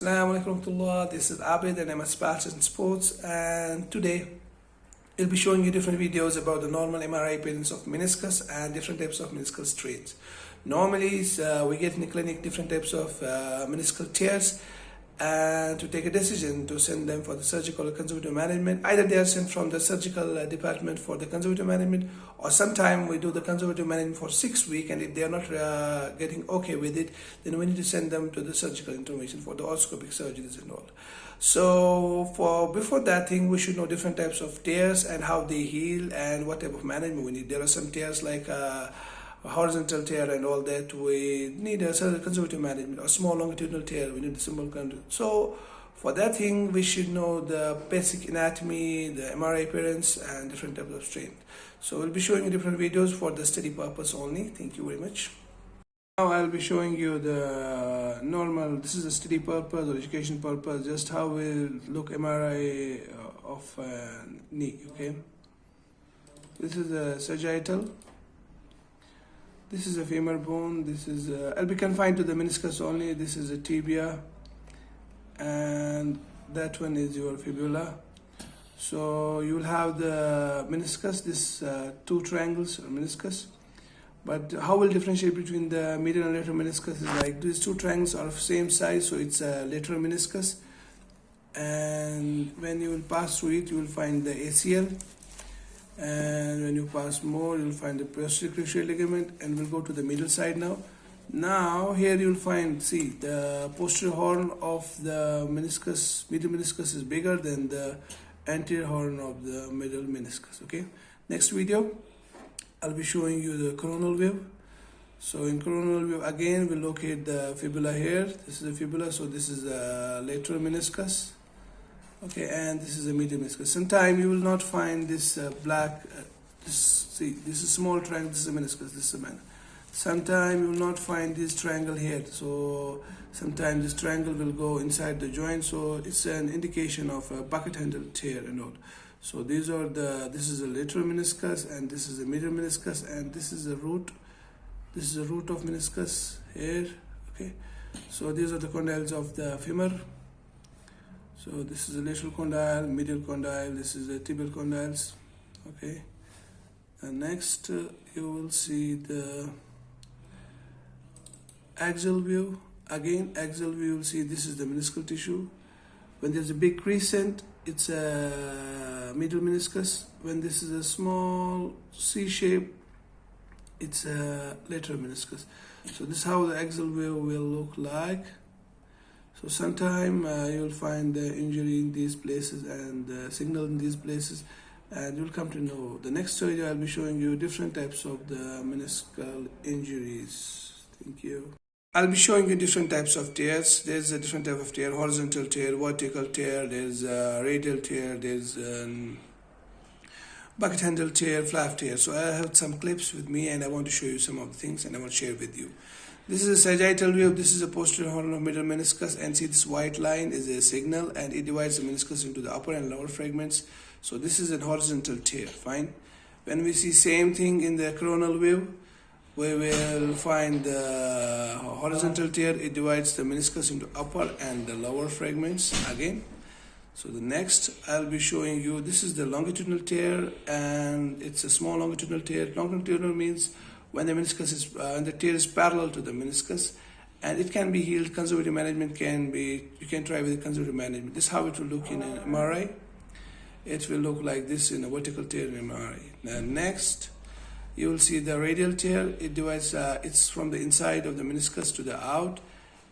Assalamu alaikum warahmatullah. This is Abid and I'm a specialist in sports, and today I'll be showing you different videos about the normal MRI appearance of meniscus and different types of meniscal strains. Normally we get in the clinic different types of meniscal tears, and to take a decision to send them for the surgical or conservative management. Either they are sent from the surgical department for the conservative management, or sometime we do the conservative management for 6 weeks, and if they are not getting okay with it, then we need to send them to the surgical intervention for the orthoscopic surgeries and all. So before that thing, we should know different types of tears and how they heal and what type of management we need. There are some tears like a horizontal tear and all that, we need a conservative management. Or small longitudinal tear, we need a simple control. So for that thing, we should know the basic anatomy, the MRI appearance, and different types of strain. So we'll be showing you different videos for the study purpose only. Thank you very much. Now I'll be showing you the normal, this is a study purpose or education purpose, just how we look MRI of knee, okay? This is a sagittal. This is a femur bone. This is I'll be confined to the meniscus only. This is a tibia, and that one is your fibula. So you will have the meniscus, this two triangles or meniscus. But how we'll differentiate between the medial and lateral meniscus is like these two triangles are of same size, so it's a lateral meniscus. And when you will pass through it, you will find the ACL. And when you pass more, you'll find the posterior cruciate ligament, and we'll go to the middle side now. Now here you'll find, see, the posterior horn of the meniscus, medial meniscus is bigger than the anterior horn of the middle meniscus, okay? Next video, I'll be showing you the coronal view. So in coronal view, again, we'll locate the fibula here. This is the fibula, so this is the lateral meniscus. Okay, and this is a medial meniscus. Sometimes you will not find this black, this is small triangle, this is a meniscus, this is a man. Sometimes you will not find this triangle here. So sometimes this triangle will go inside the joint, so it's an indication of a bucket handle tear and all. So this is a lateral meniscus, and this is a medial meniscus, and this is a root. This is a root of meniscus here, okay. So these are the condyles of the femur. So this is a lateral condyle, medial condyle, this is the tibial condyles, okay. And next you will see the axial view. Again, axial view, you will see this is the meniscal tissue. When there's a big crescent, it's a medial meniscus. When this is a small C shape, it's a lateral meniscus. So this is how the axial view will look like. So sometime you'll find the injury in these places and signal in these places, and you'll come to know. The next video I'll be showing you different types of the meniscal injuries. Thank you. I'll be showing you different types of tears. There's a different type of tear: horizontal tear, vertical tear, there's a radial tear, there's bucket handle tear, flap tear. So I have some clips with me, and I want to show you some of the things, and I want to share with you. This is a sagittal view. This is a posterior horn of middle meniscus, and see this white line is a signal, and it divides the meniscus into the upper and lower fragments. So this is a horizontal tear, fine. When we see same thing in the coronal view, we will find the horizontal tear. It divides the meniscus into upper and the lower fragments again. So the next I'll be showing you, this is the longitudinal tear, and it's a small longitudinal tear. Longitudinal means when the meniscus is, the tear is parallel to the meniscus, and it can be healed. Conservative management can be, you can try with the conservative management. This is how it will look in an MRI. It will look like this in a vertical tear in MRI. Then next, you will see the radial tear. It divides, it's from the inside of the meniscus to the out,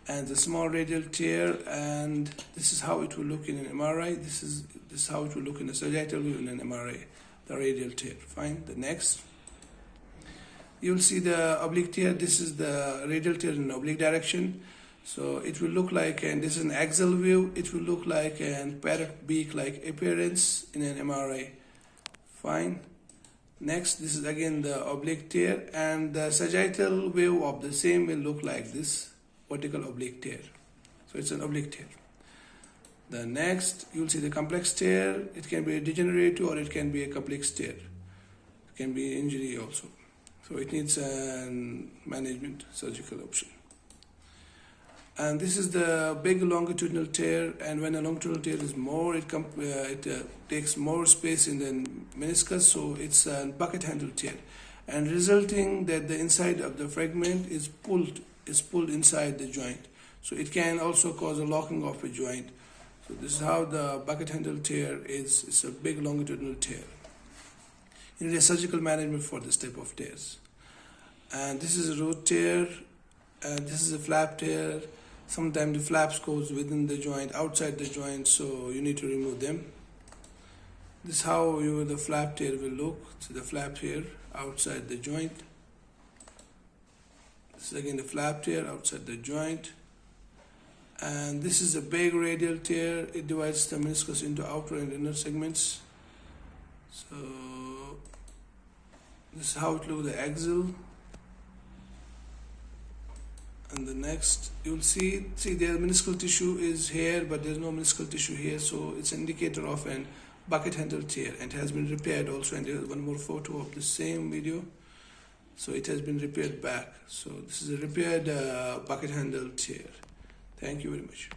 and the small radial tear, and this is how it will look in an MRI. This is how it will look in a sagittal view in an MRI, the radial tear, fine. The next, you will see the oblique tear. This is the radial tear in oblique direction. So it will look like, and this is an axial view, it will look like an parrot beak like appearance in an MRI, fine. Next, this is again the oblique tear, and the sagittal view of the same will look like this vertical oblique tear. So it's an oblique tear. The next, you'll see the complex tear. It can be a degenerative or it can be a complex tear. It can be injury also. So it needs a management surgical option. And this is the big longitudinal tear, and when a longitudinal tear is more, it takes more space in the meniscus, so it's a bucket handle tear, and resulting that the inside of the fragment is pulled inside the joint, so it can also cause a locking of a joint. So this is how the bucket handle tear is. It's a big longitudinal tear. You need a surgical management for this type of tears. And this is a root tear, and this is a flap tear. Sometimes the flaps goes within the joint, outside the joint, so you need to remove them. This is how the flap tear will look. So the flap here outside the joint. This is again the flap tear outside the joint. And this is a big radial tear. It divides the meniscus into outer and inner segments. So this is how it looks, the axial. And the next, you'll see the meniscal tissue is here, but there's no meniscal tissue here, so it's an indicator of an bucket handle tear, and it has been repaired also. And there's one more photo of the same video, so it has been repaired back. So this is a repaired bucket handle tear. Thank you very much.